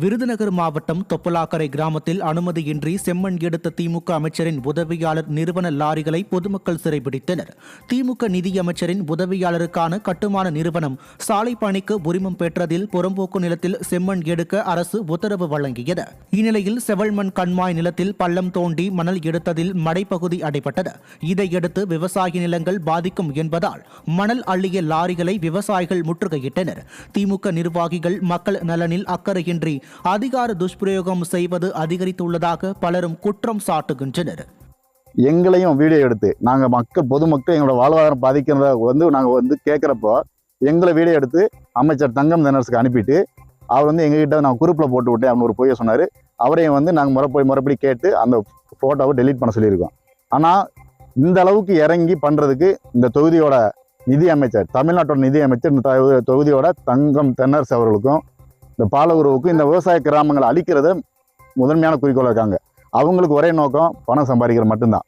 விருதுநகர் மாவட்டம் தொப்பலாக்கரை கிராமத்தில் அனுமதியின்றி செம்மண் எடுத்த திமுக அமைச்சரின் உதவியாளர் நிறுவன லாரிகளை பொதுமக்கள் சிறைபிடித்தனர். திமுக நிதியமைச்சரின் உதவியாளருக்கான கட்டுமான நிறுவனம் சாலை பணிக்கு உரிமம் பெற்றதில் புறம்போக்கு நிலத்தில் செம்மண் எடுக்க அரசு உத்தரவு வழங்கியது. இந்நிலையில் செவல்மண் கண்மாய் நிலத்தில் பள்ளம் தோண்டி மணல் எடுத்ததில் மடைப்பகுதி அடைபட்டது. இதையடுத்து விவசாய நிலங்கள் பாதிக்கும் என்பதால் மணல் அள்ளிய லாரிகளை விவசாயிகள் முற்றுகையிட்டனர். திமுக நிர்வாகிகள் மக்கள் நலனில் அக்கறையின்றி அதிகார துஷ்பிரயோகம் செய்வது அதிகரித்துள்ளதாக பலரும் குற்றம் சாட்டுகின்றனர். எங்களையும் வீடியோ எடுத்து நாங்கள் பொதுமக்கள் எங்களோட வாழ்வாதாரம் பாதிக்கிறத நாங்கள் கேட்குறப்போ எங்களை வீடியோ எடுத்து அமைச்சர் தங்கம் தென்னரசுக்கு அனுப்பிட்டு அவர் எங்ககிட்ட நான் குரூப்பில் போட்டு விட்டேன் அப்படின்னு ஒரு பொய்யை சொன்னார். அவரையும் நாங்கள் முறைப்படி கேட்டு அந்த ஃபோட்டோவை டெலீட் பண்ண சொல்லியிருக்கோம். ஆனால் இந்த அளவுக்கு இறங்கி பண்ணுறதுக்கு இந்த தொகுதியோட நிதி அமைச்சர், தமிழ்நாட்டோட நிதி அமைச்சர், இந்த தொகுதியோட தங்கம் தென்னரசு அவர்களுக்கும் இந்த பாலகுருவுக்கும் இந்த விவசாய கிராமங்களை அழிக்கிறத முதன்மையான குறிக்கோள் இருக்காங்க. அவங்களுக்கு ஒரே நோக்கம் பணம் சம்பாதிக்கிற மட்டும்தான்.